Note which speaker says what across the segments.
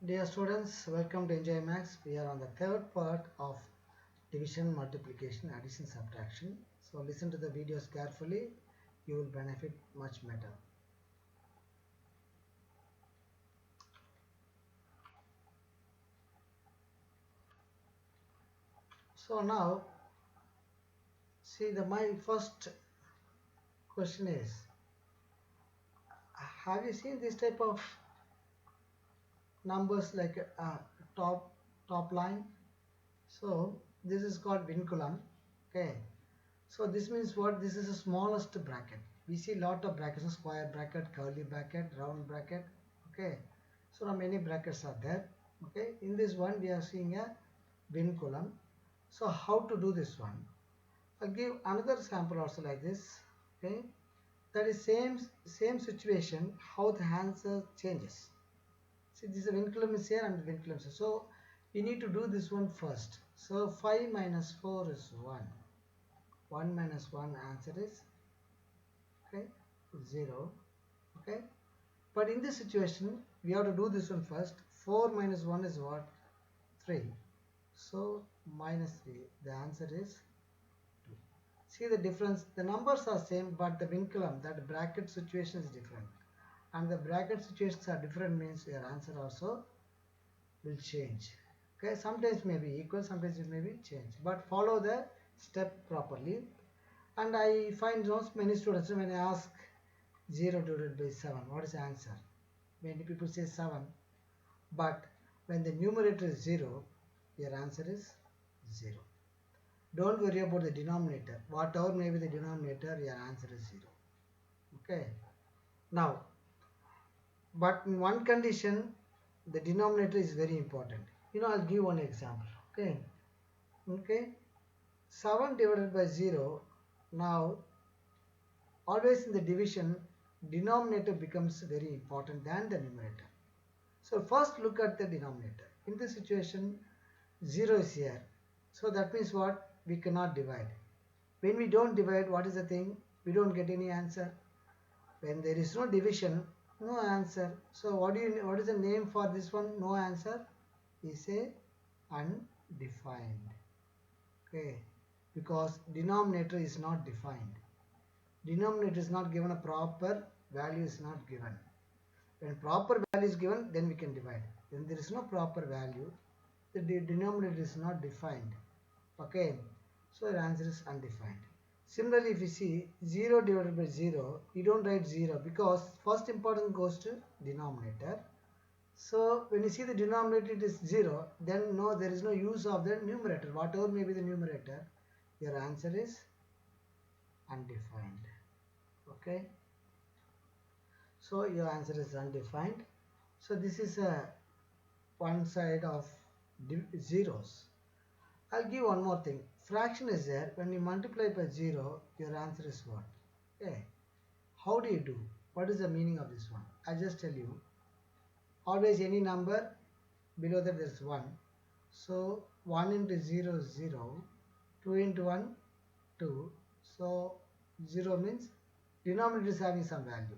Speaker 1: Dear students, welcome to Enjoy Max. We are on the third part of division, multiplication, addition, subtraction. So listen to the videos carefully. You will benefit much better. So now, see my first question is, have you seen this type of numbers like top top line? So this is called vinculum. Okay. So this means what? This is the smallest bracket. We see lot of brackets, square bracket, curly bracket, round bracket. Okay. So now many brackets are there. Okay. In this one we are seeing a vinculum. So how to do this one? I'll give another sample also like this. Okay. That is same situation. How the answer changes. See, this vinculum is here and vinculum is here. So we need to do this one first. So 5 minus 4 is 1. 1 minus 1 answer is okay 0. Okay, but in this situation we have to do this one first. 4 minus 1 is what? 3. So minus 3, the answer is 2. See the difference, the numbers are same but the vinculum, that bracket situation is different, and the bracket situations are different means your answer also will change. Okay, sometimes may be equal, sometimes it may be change, but follow the step properly. And I find most many students when I ask 0 divided by 7, what is the answer? Many people say 7, but when the numerator is 0, your answer is 0. Don't worry about the denominator. Whatever may be the denominator, your answer is 0. Okay. Now, but in one condition, the denominator is very important. I'll give one example. Okay. Okay. 7 divided by 0. Now, always in the division, denominator becomes very important than the numerator. So first look at the denominator. In this situation 0 is here. So that means what? We cannot divide. When we don't divide, what is the thing? We don't get any answer. When there is no division, no answer. So what is the name for this one? No answer. We say undefined. Okay. Because denominator is not defined. Denominator is not given, a proper value is not given. When proper value is given, then we can divide. When there is no proper value, the denominator is not defined. Okay, so the answer is undefined. Similarly, if you see 0 divided by 0, you don't write 0 because first importance goes to denominator. So when you see the denominator it is 0, then no, there is no use of the numerator. Whatever may be the numerator, your answer is undefined. Okay, so your answer is undefined. So this is one side of zeros. I'll give one more thing. Fraction is there. When you multiply by 0, your answer is what? Okay. How do you do? What is the meaning of this one? I'll just tell you. Always any number, below that there is 1. So 1 into 0 is 0. 2 into 1, 2. So 0 means denominator is having some value.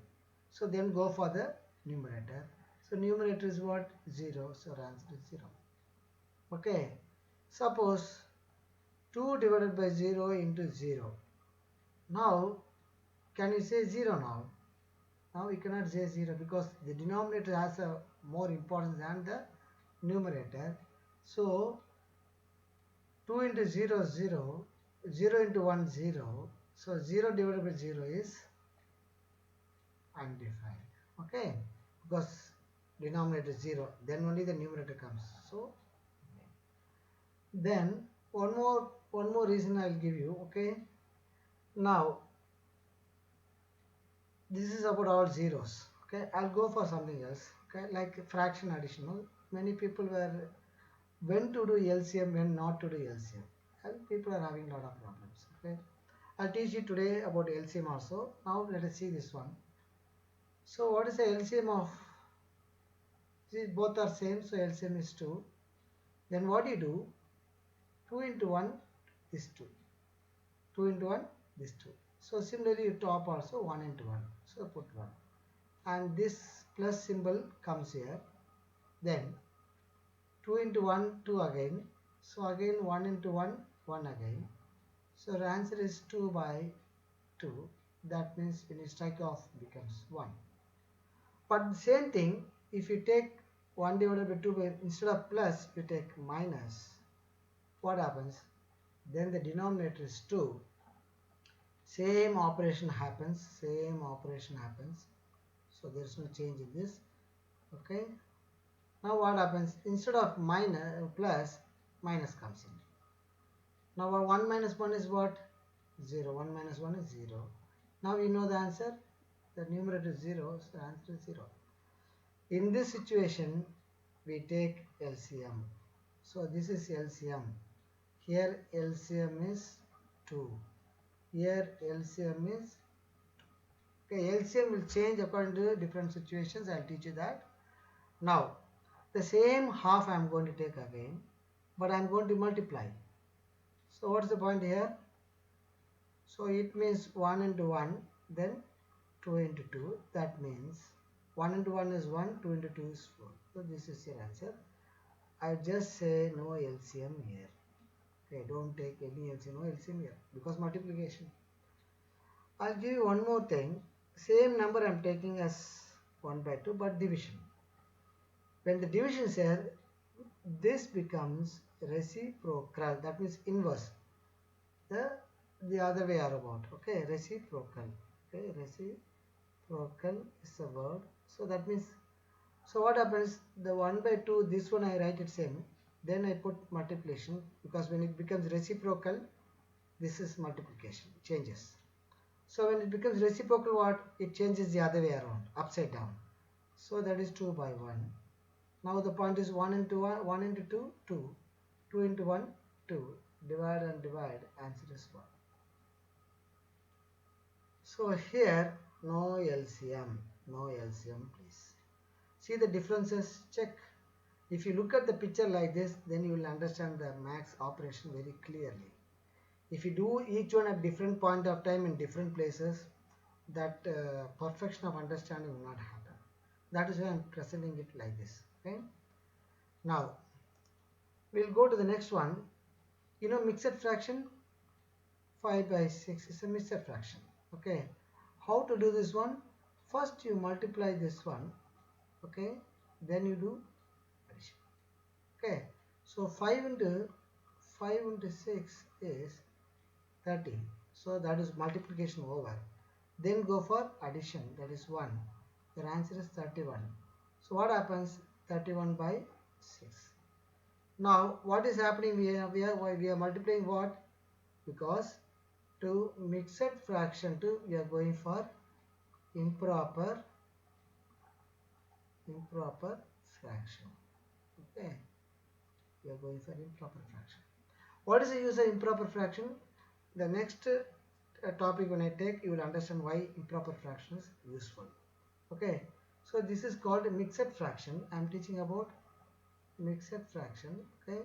Speaker 1: So then go for the numerator. So numerator is what? 0. So answer is 0. Okay. Suppose 2 divided by 0 into 0. Now, can you say 0 now? Now we cannot say 0 because the denominator has a more importance than the numerator. So, 2 into 0 is 0. 0 into 1 0. So, 0 divided by 0 is undefined. Okay? Because denominator is 0. Then only the numerator comes. So, then one more reason I'll give you. Okay? Now, this is about all zeros. Okay, I'll go for something else. Okay, like fraction additional. Many people were when to do LCM, when not to do LCM. And people are having a lot of problems. Okay, I'll teach you today about LCM also. Now let us see this one. So what is the LCM of? See, both are same, so LCM is 2. Then what do you do? 2 into 1 is 2. 2 into 1 is 2. So similarly you top also 1 into 1. So put 1. And this plus symbol comes here. Then 2 into 1 2 again, so again 1 into 1 1 again, so the answer is 2 by 2. That means when you strike off becomes 1. But the same thing, if you take 1 divided by 2 by, instead of plus you take minus, what happens? Then the denominator is 2. Same operation happens, so there is no change in this. Okay, now what happens? Instead of minus plus, minus comes in. Now 1 minus 1 is what? 0. 1 minus 1 is 0. Now you know the answer. The numerator is 0, so the answer is 0. In this situation, we take LCM. So this is LCM. Here LCM is 2. Here LCM is, okay, LCM will change according to different situations. I'll teach you that. Now the same half I am going to take again, but I am going to multiply. So what's the point here? So it means 1 into 1, then 2 into 2. That means 1 into 1 is 1, 2 into 2 is 4. So this is your answer. I just say no LCM here. Okay, don't take any LCM, no LCM here, because multiplication. I'll give you one more thing. Same number I'm taking as 1 by 2, but division. When the division is here, this becomes reciprocal. That means inverse. The other way around. Okay, reciprocal. Okay, reciprocal is the word. So that means, so what happens? The 1 by 2, this one I write it same. Then I put multiplication, because when it becomes reciprocal, this is multiplication, changes. So when it becomes reciprocal, what? It changes the other way around, upside down. So that is 2 by 1. Now the point is 1 into 1, 1 into 2, 2. 2 into 1, 2. Divide and divide, answer is 1. So here, no LCM, please. See the differences, check. If you look at the picture like this, then you will understand the max operation very clearly. If you do each one at different point of time in different places, that perfection of understanding will not happen. That is why I am presenting it like this. Okay. Now, we'll go to the next one. You know, mixed fraction, 5 by 6 is a mixed fraction. Okay. How to do this one? First you multiply this one. Okay. Then you do addition. Okay. So 5 into 6 is 30. So that is multiplication over. Then go for addition, that is 1. Your answer is 31. So what happens? 31 by 6. Now what is happening? We are multiplying what? Because to mixed fraction to, we are going for improper fraction. Okay, we are going for improper fraction. What is the use of improper fraction? The next topic when I take, you will understand why improper fraction is useful. Okay, so this is called mixed fraction. I am teaching about mixed fraction. Okay,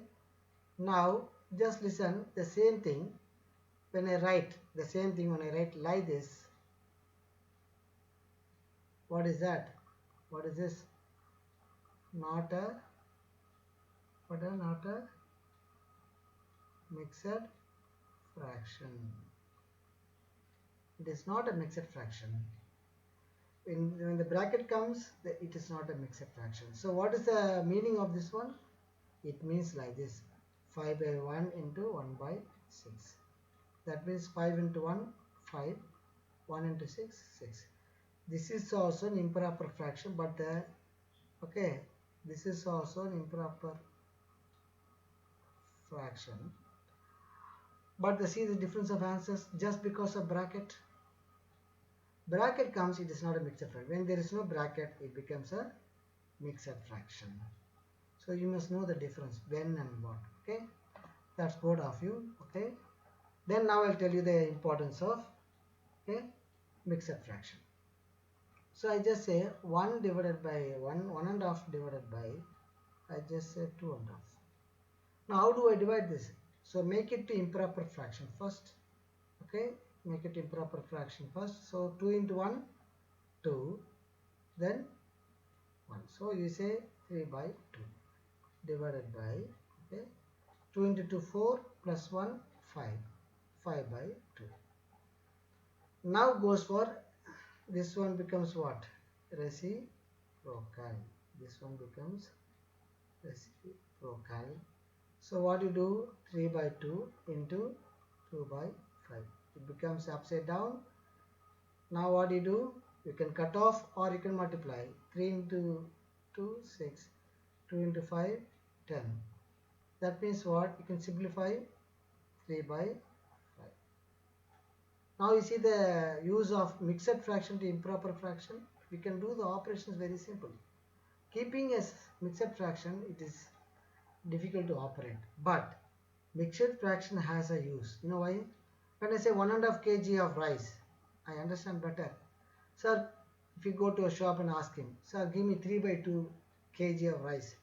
Speaker 1: now just listen, the same thing when I write, like this. What is that? What is this? Not a mixed fraction. It is not a mixed fraction. When the bracket comes, it is not a mixed fraction. So what is the meaning of this one? It means like this: 5 by 1 into 1 by 6. That means 5 into 1, 5. 1 into 6, 6. This is also an improper fraction, but this is also an improper fraction. But see the difference of answers just because of bracket. Bracket comes, it is not a mixed fraction. When there is no bracket, it becomes a mixed fraction. So you must know the difference when and what. Okay, that's both of you. Okay, then now I'll tell you the importance of mixed fraction. So I just say 1 divided by 1 and a half divided by, I just say 2 and a half. Now how do I divide this? So make it to improper fraction first. Okay, make it improper fraction first. So 2 into 1, 2, then 1. So you say 3 by 2. divided by, okay, 2 into 2 4 plus 1 5, 5 by 2. Now goes for this one becomes what? Reciprocal. This one becomes reciprocal. So what you do? 3 by 2 into 2 by 5. It becomes upside down. Now what you do? You can cut off or you can multiply. 3 into 2, 6. 2 into 5, 10. That means what? You can simplify 3 by 5. Now you see the use of mixed fraction to improper fraction. We can do the operations very simple. Keeping a mixed fraction, it is difficult to operate. But mixed fraction has a use. You know why? When I say 1.5 kg of rice, I understand better. Sir, if you go to a shop and ask him, sir, give me 3 by 2 kg of rice,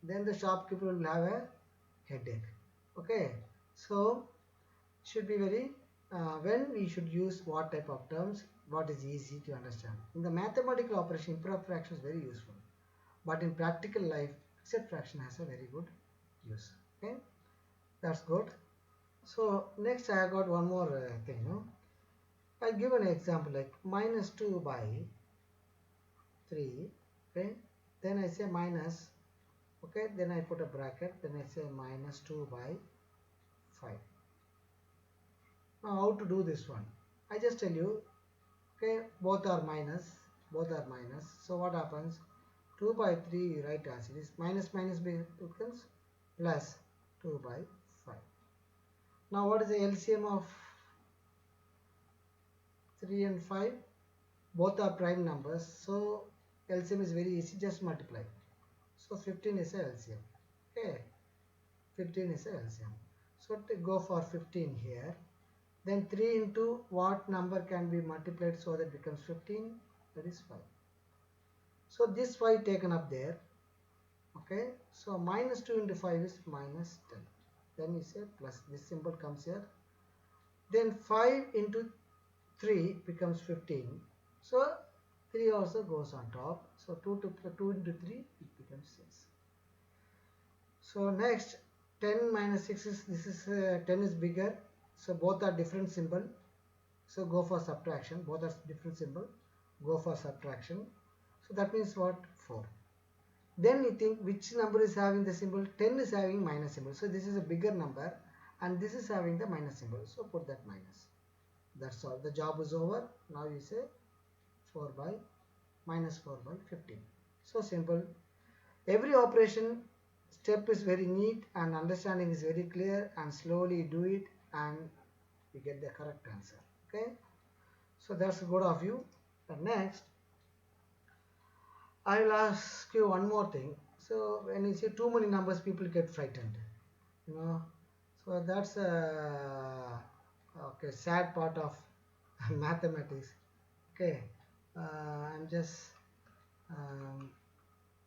Speaker 1: then the shopkeeper will have a headache. Okay, so should be very when we should use what type of terms, what is easy to understand. In the mathematical operation, improper fraction is very useful, but in practical life, mixed fraction has a very good use. Okay, that's good. So next I got one more thing. I give an example like minus 2 by 3. Okay, then I say minus. Okay, then I put a bracket. Then I say minus 2 by 5. Now how to do this one? I just tell you. Okay, both are minus. Both are minus. So what happens? 2 by 3 write as it is. Minus minus becomes plus 2 by 5. Now what is the LCM of 3 and 5? Both are prime numbers. So LCM is very easy. Just multiply. So 15 is a LCM. Okay, 15 is a LCM. So to go for 15 here. Then 3 into what number can be multiplied so that it becomes 15? That is 5. So this 5 taken up there. Okay. So minus 2 into 5 is minus 10. Then you say plus. This symbol comes here. Then 5 into 3 becomes 15. So 3 also goes on top. So 2 into 3 it becomes 6. So next 10 minus 6 is, this is 10 is bigger. So both are different symbol. So go for subtraction. Both are different symbol. Go for subtraction. So that means what? 4. Then you think which number is having the symbol? 10 is having minus symbol. So this is a bigger number and this is having the minus symbol. So put that minus. That's all. The job is over. Now you say 4 by minus 4 by 15. So simple. Every operation step is very neat and understanding is very clear, and slowly do it and you get the correct answer. Okay, so that's good of you. And next I will ask you one more thing. So when you see too many numbers, people get frightened, so that's a okay, sad part of mathematics. Okay, I'm just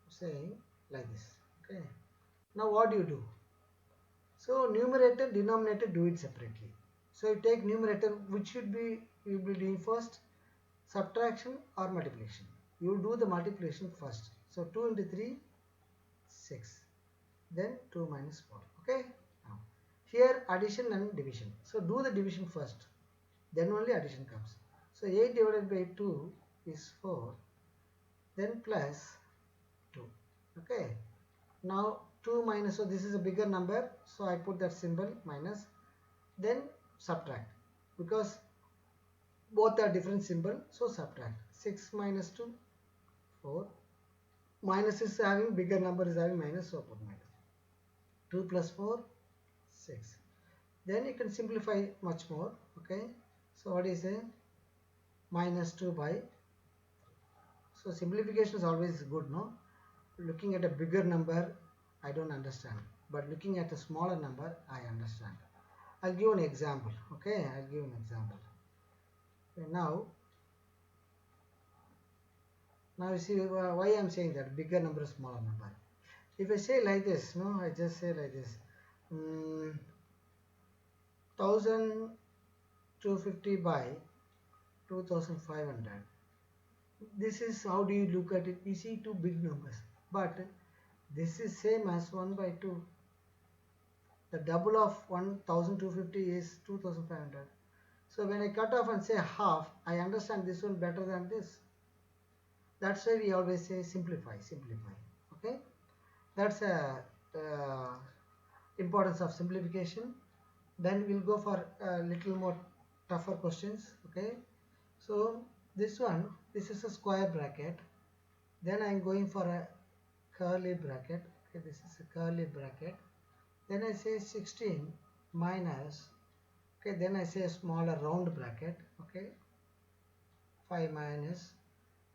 Speaker 1: saying like this. Okay, now what do? So numerator, denominator, do it separately. So you take numerator, which should be you will be doing first, subtraction or multiplication. You do the multiplication first. So 2 into 3, 6. Then 2 minus 4. Okay. Now here addition and division. So do the division first. Then only addition comes. So 8 divided by 2 is 4. Then plus 2. Okay. Now 2 minus, so this is a bigger number, so I put that symbol minus. Then subtract, because both are different symbol, so subtract. 6 minus 2, 4. Minus is having bigger number is having minus, so put minus. 2 plus 4, 6. Then you can simplify much more. Okay, so what is a minus 2 by, so simplification is always good, no? Looking at a bigger number I don't understand, but looking at a smaller number I understand. I'll give an example. Okay, I'll give an example. Okay, now you see why I'm saying that bigger number, smaller number. If I say like this, no, I just say like this, 1250 by 2500. This is how do you look at it? You see two big numbers, but This is same as 1 by 2. The double of 1250 is 2500. So when I cut off and say half, I understand this one better than this. That's why we always say simplify, simplify. Okay, that's a importance of simplification. Then we'll go for a little more tougher questions. Okay, so this one, this is a square bracket. Then I'm going for a curly bracket. Okay, this is a curly bracket. Then I say 16 minus, okay, then I say a smaller round bracket, okay, 5 minus,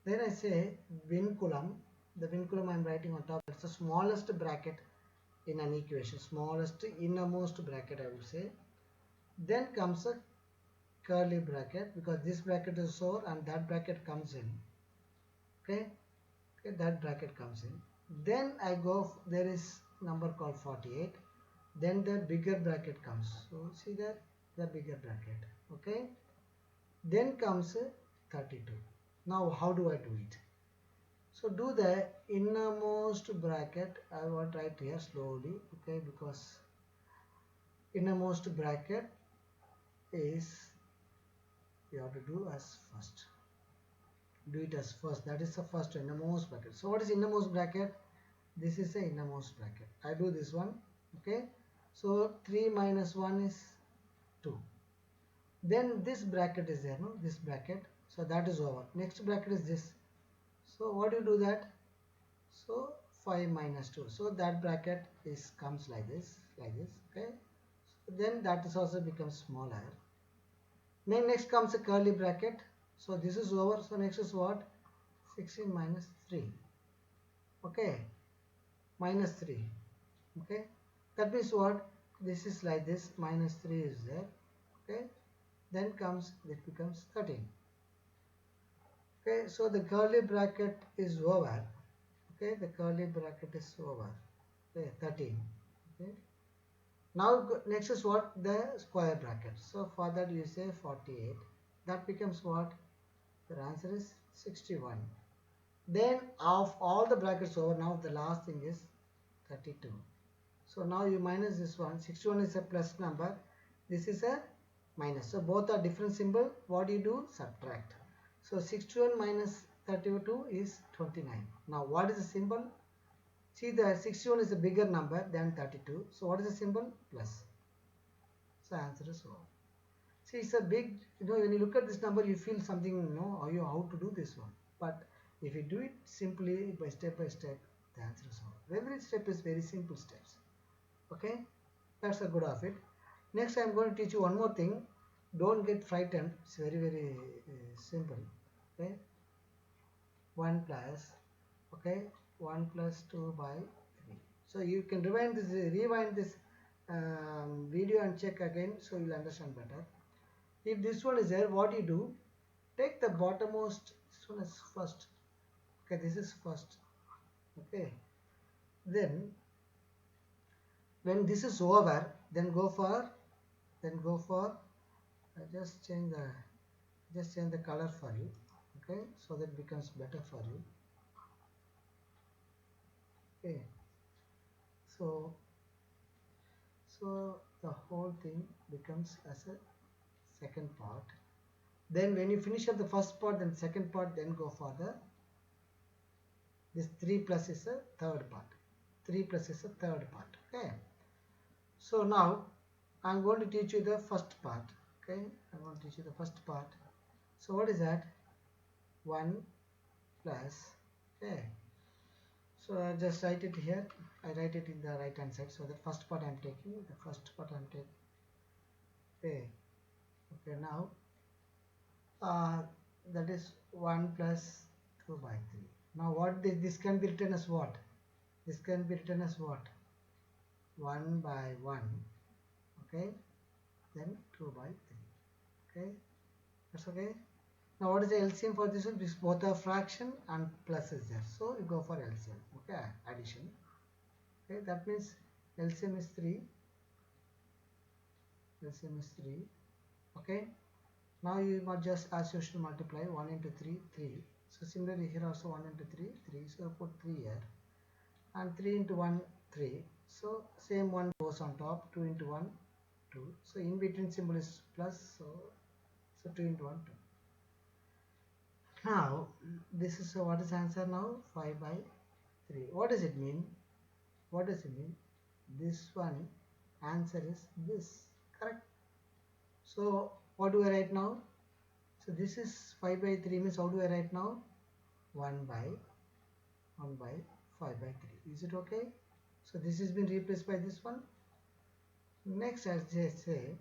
Speaker 1: then I say vinculum. The vinculum I'm writing on top. It's the smallest bracket in an equation, smallest innermost bracket I would say. Then comes a curly bracket because this bracket is over and that bracket comes in. Okay, okay, that bracket comes in. Then I go, there is number called 48. Then the bigger bracket comes. So see that the bigger bracket. Okay. Then comes 32. Now how do I do it? So do the innermost bracket. I will write here slowly. Okay, because innermost bracket is you have to do as first. Do it as first. That is the first innermost bracket. So what is innermost bracket? This is the innermost bracket. I do this one. Okay. So 3 minus 1 is 2. Then this bracket is there, no? This bracket. So that is over. Next bracket is this. So what do you do that? So 5 minus 2. So that bracket is comes like this, okay. So then that is also becomes smaller. Then next comes a curly bracket. So this is over. So next is what? 16 minus 3. Okay, minus 3. Okay, that means what? This is like this. Minus 3 is there. Okay, then comes, it becomes 13. Okay, so the curly bracket is over. Okay, the curly bracket is over. Okay, 13. Okay, now next is what? The square bracket. So for that you say 48. That becomes what? The answer is 61. Then of all the brackets over, now the last thing is 32. So now you minus this one. 61 is a plus number. This is a minus. So both are different symbol. What do you do? Subtract. So 61 minus 32 is 29. Now what is the symbol? See, the 61 is a bigger number than 32. So what is the symbol? Plus. So answer is 1. See, it's a big, when you look at this number, you feel something, how to do this one. But if you do it simply by step, the answer is 1. Every step is very simple steps. Okay, that's a good of it. Next, I'm going to teach you one more thing. Don't get frightened. It's very, very simple. Okay, 1 plus, okay, 1 plus 2 by 3. So you can rewind this video and check again, so you'll understand better. If this one is there, what you do? Take the bottommost. This one is first. Okay, this is first. Okay, then when this is over, then go for I just change the color for you. Okay, so that becomes better for you. Okay, so the whole thing becomes as a second part. Then when you finish up the first part, then second part, then go for this 3 plus is a third part. 3 plus is a third part. Okay, so now I'm going to teach you the first part. Okay, I'm going to teach you the first part. So what is that? 1 plus, okay, so I just write it here. I write it in the right hand side. So the first part I'm taking, okay, now that is 1 plus 2 by 3. Now what this can be written as what? This can be written as what? 1 by 1, okay, then 2 by 3. Okay, that's okay. Now what is the LCM for this one? Because both are fraction and plus is there. So you go for LCM. Okay, addition. Okay, that means LCM is 3. LCM is 3. Okay. Now you must just as usual multiply 1 into 3, 3. So similarly here also 1 into 3, 3. So put 3 here. and 3 into 1 3. So same one goes on top. 2 into 1 2. So in between symbol is plus, so 2 into 1 2. Now this is, so what is answer now? 5 by 3. What does it mean? What does it mean? This one answer is this, correct? So what do I write now? So this is 5 by 3 means how do I write now? 1 by 5 by 3. Is it okay? So this has been replaced by this one. Next, as they say,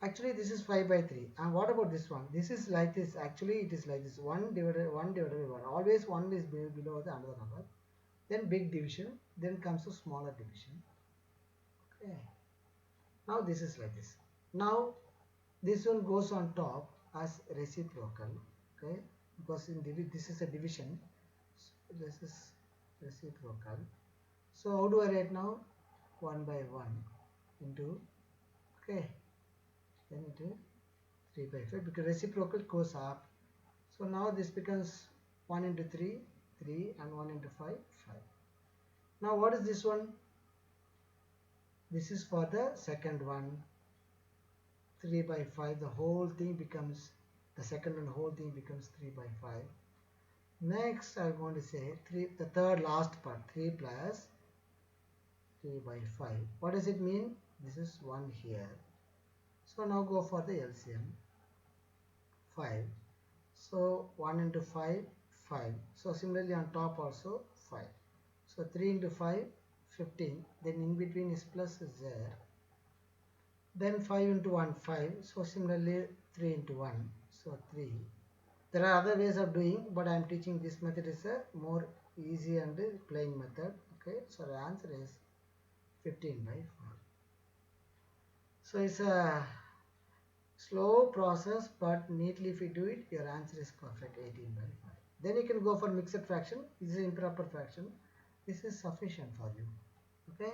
Speaker 1: actually this is 5 by 3. And what about this one? This is like this. Actually it is like this. 1 divided by 1. Always 1 is below the another number. Then big division. Then comes a smaller division. Okay. Now this is like this. Now this one goes on top as reciprocal. Okay. Because in this is a division. So this is reciprocal. So how do I write now? 1 by 1 into, okay, then into 3 by 5 because reciprocal goes up. So now this becomes 1 into 3 3 and 1 into 5 5. Now what is this one? This is for the second one. 3 by 5, the whole thing becomes, the second one, the whole thing becomes 3 by 5. Next I am going to say 3, the third last part, 3 plus 3 by 5. What does it mean? This is 1 here. So now go for the LCM. 5. So 1 into 5 5. So similarly on top also 5. So 3 into 5 15. Then in between is plus is there. Then 5 into 1 5. So similarly 3 into 1. So 3. There are other ways of doing, but I am teaching this method is a more easy and plain method. Okay. So the answer is 15 by 5. So it's a slow process, but neatly if you do it, your answer is perfect, 18 by 5. Then you can go for mixed fraction. This is improper fraction. This is sufficient for you. Okay,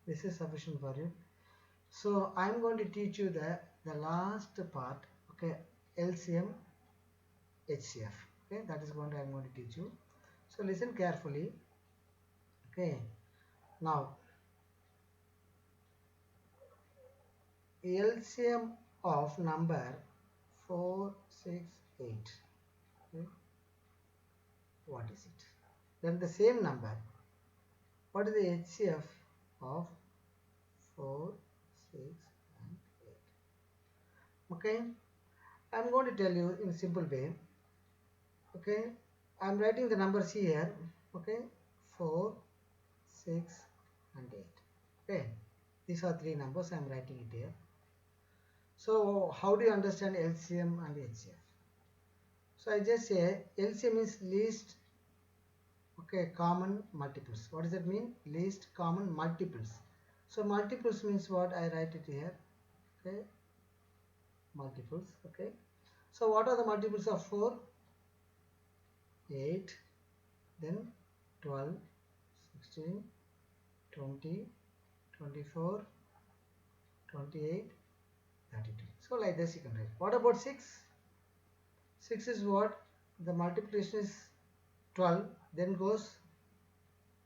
Speaker 1: this is sufficient for you. So I am going to teach you the last part. Okay, LCM, HCF. Okay, that is what I am going to teach you. So listen carefully. Okay, now LCM of number 4 6 8. Okay. What is it? Then the same number, what is the HCF of 4 6 and 8? Okay, I am going to tell you in a simple way. Okay, I am writing the numbers here. Okay, 4 6 and 8. Okay, these are three numbers. I am writing it here. So how do you understand LCM and HCF? So I just say LCM is least, okay, common multiples. What does that mean? Least common multiples. So multiples means what? I write it here. Okay, multiples. Okay, so what are the multiples of 4? 8, then 12, 16, 20, 24, 28, 32. So like this you can write. What about 6? 6 is what? The multiplication is 12, then goes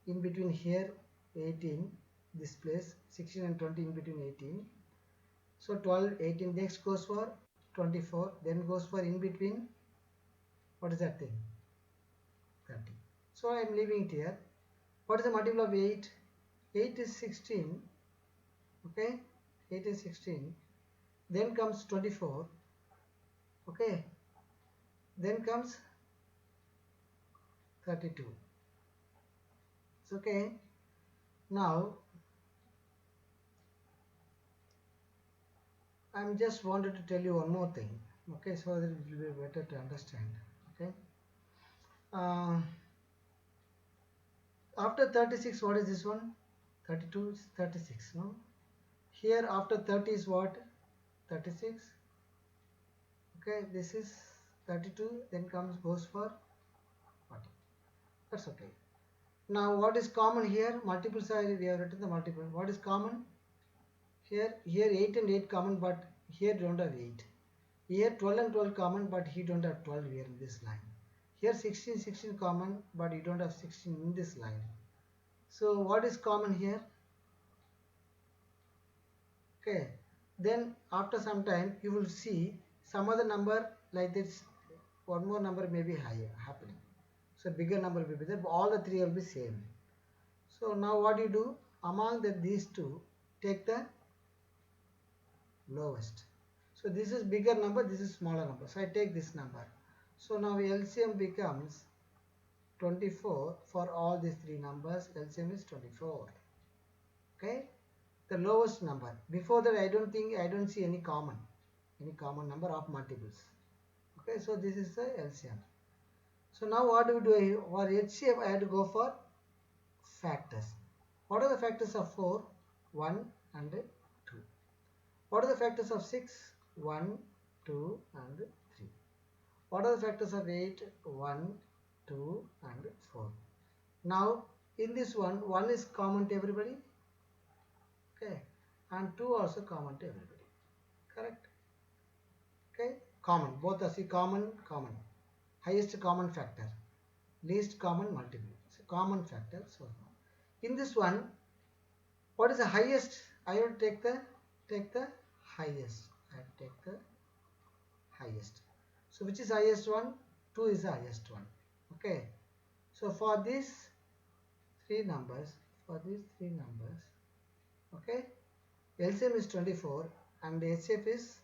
Speaker 1: in between here 18, this place 16 and 20 in between 18. So 12, 18, next goes for 24, then goes for in between, what is that thing? 30. So I am leaving it here. What is the multiple of 8? 8 is 16. Okay, 8 is 16. Then comes 24. Okay, then comes 32. It's okay. Now I'm just wanted to tell you one more thing. Okay, so that it will be better to understand. Okay. After 36, what is this one? 32 is 36. No. Here after 30 is what? 36. Okay, this is 32. Then goes for 40. That's okay. Now what is common here? Multiples are, we have written the multiple. What is common? Here 8 and 8 common, but here don't have 8. Here 12 and 12 common, but he don't have 12 here in this line. Here 16 common, but you don't have 16 in this line. So what is common here? Okay, then after some time you will see some other number like this, one more number may be higher happening. So bigger number will be there, but all the three will be same. So now what you do, among these two, take the lowest. So this is bigger number, this is smaller number. So I take this number. So now LCM becomes 24 for all these three numbers. LCM is 24. Okay, the lowest number. Before that, I don't see any common number of multiples. Okay, so this is the LCM. So now what do we do? For HCF, I have to go for factors. What are the factors of 4? 1 and 2. What are the factors of 6? 1, 2 and 3. What are the factors of 8? 1, 2 and 4. Now in this one is common to everybody. Okay, and 2 also common to everybody. Correct? Okay, common. Both are common. Highest common factor. Least common multiple. So common factor. So in this one, what is the highest? I will take the highest. I take the highest. So which is highest one? 2 is the highest one. Okay. So for these three numbers, okay, LCM is 24 and HCF is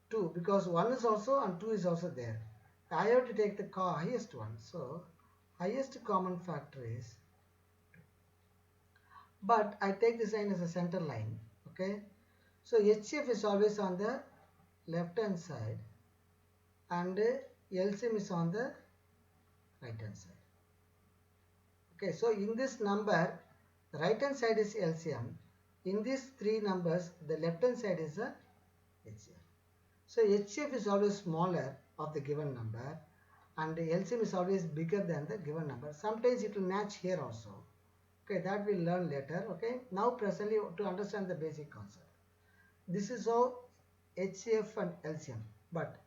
Speaker 1: 2 because 1 is also and 2 is also there. I have to take the highest one. So highest common factor is 2. But I take this line as a center line. Okay. So HCF is always on the left hand side and LCM is on the right hand side. Okay, so in this number, the right hand side is LCM. In these three numbers, the left hand side is the HCF. So HCF is always smaller of the given number and the LCM is always bigger than the given number. Sometimes it will match here also. Okay, that we'll learn later. Okay, now presently to understand the basic concept. This is how HCF and LCM, but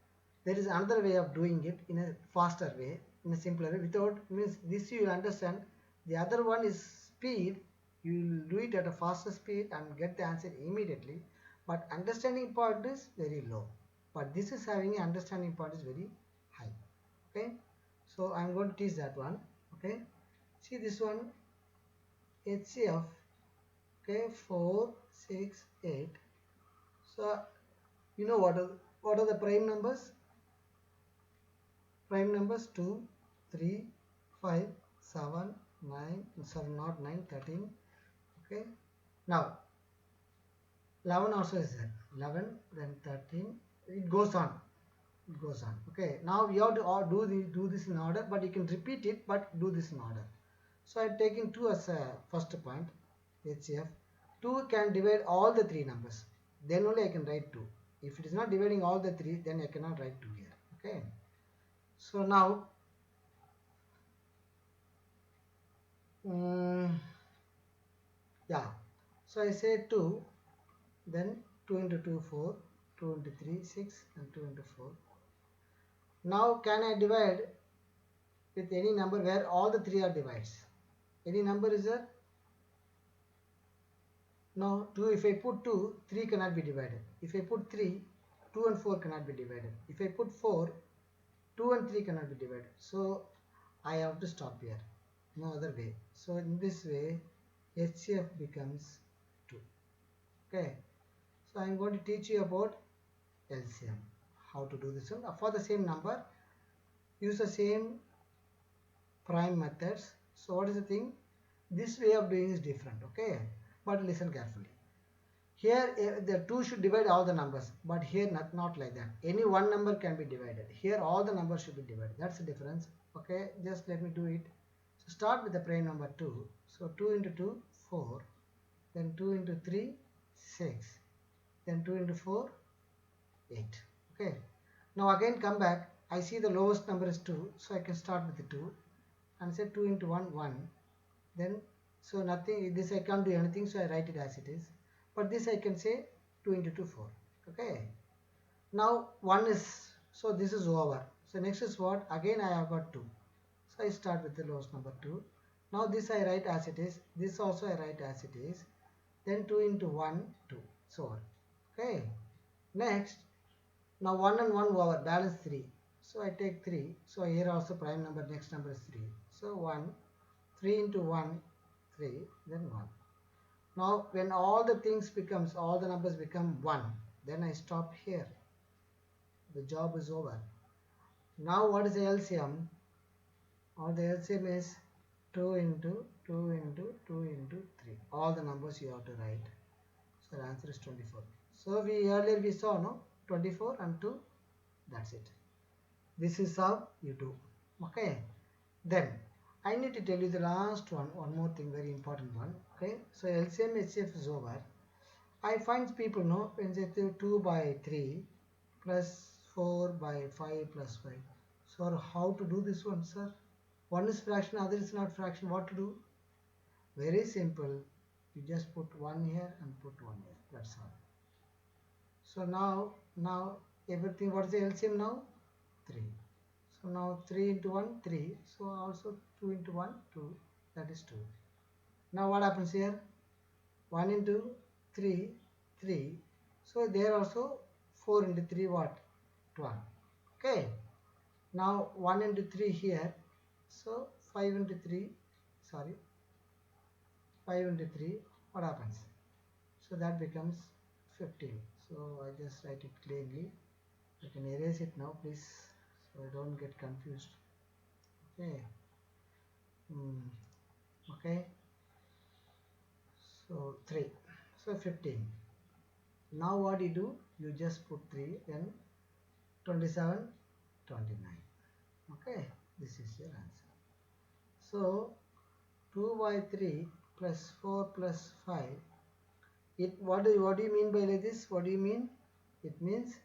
Speaker 1: there is another way of doing it in a faster way, in a simpler way. Without means this you understand. The other one is speed. You will do it at a faster speed and get the answer immediately. But understanding part is very low. But this is having an understanding part is very high. Okay. So I am going to teach that one. Okay. See this one HCF. Okay, 4, 6, 8. So you know what are the prime numbers? Prime numbers 2, 3, 5, 7, 9, 7 not 9, 13. Okay. Now 11 also is there. 11, then 13. It goes on. Okay. Now we have to do this in order, but you can repeat it, but do this in order. So I am taking 2 as a first point. HCF. 2 can divide all the three numbers. Then only I can write 2. If it is not dividing all the three, then I cannot write 2 here. Okay. So now yeah, so I say 2, then 2 into 2 4, 2 into 3 6 and 2 into 4. Now can I divide with any number where all the three are divides? Any number is there? No. 2, if I put 2, 3 cannot be divided. If I put 3, 2 and 4 cannot be divided. If I put 4, 2 and 3 cannot be divided. So I have to stop here. No other way. So in this way HCF becomes 2. Okay. So I am going to teach you about LCM. How to do this one. For the same number, use the same prime methods. So what is the thing? This way of doing is different. Okay. But listen carefully. Here the 2 should divide all the numbers, but here not like that. Any one number can be divided. Here all the numbers should be divided. That's the difference. Okay, just let me do it. So start with the prime number 2. So 2 into 2, 4. Then 2 into 3, 6. Then 2 into 4, 8. Okay. Now again come back. I see the lowest number is 2. So I can start with the 2. And say 2 into 1, 1. Then, so nothing, this I can't do anything. So I write it as it is. But this I can say 2 into 2, 4. Okay. Now 1 is, so this is over. So next is what? Again I have got 2. So I start with the lowest number 2. Now this I write as it is, this also I write as it is, then 2 into 1, 2, so on. Okay, next, now 1 and 1 over, balance 3. So I take 3, so here also prime number, next number is 3. So 1, 3 into 1, 3, then 1. Now when all the things becomes, all the numbers become 1, then I stop here. The job is over. Now what is the LCM? Or the LCM is 2 into 2 into 2 into 3. All the numbers you have to write. So the answer is 24. So earlier we saw, no, 24 and 2, that's it. This is how you do. Okay. Then I need to tell you the last one more thing, very important one. Okay. So LCM HCF is over. I find people know when they do 2 by 3 plus 4 by 5 plus 5. So how to do this one, sir? One is fraction, other is not fraction. What to do? Very simple. You just put 1 here and put 1 here. That's all. So now everything, what is the LCM now? 3. So now 3 into 1, 3. So also 2 into 1, 2. That is 2. Now what happens here? 1 into 3, 3. So there also 4 into 3, what? 12. Okay. Now 1 into 3 here. So 5 into 3, sorry, 5 into 3, what happens? So that becomes 15. So I just write it clearly. You can erase it now, please, so I don't get confused. Okay. Okay. So 3. So 15. Now what you do? You just put 3, then 27, 29. Okay. This is your answer. So 2 by 3 plus 4 plus 5. What do you mean by like this? What do you mean? It means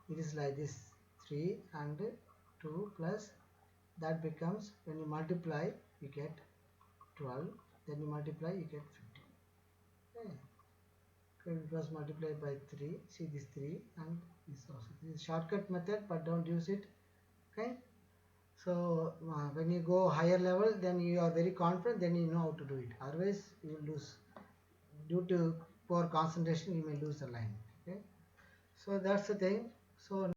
Speaker 1: it is like this, 3 and 2 plus, that becomes, when you multiply you get 12, then you multiply you get 15. Okay. It was multiplied by 3, see this 3 and this also. This is shortcut method, but don't use it. Okay. So when you go higher level, then you are very confident, then you know how to do it. Otherwise you will lose. Due to poor concentration, you may lose the line. Okay. So that's the thing. So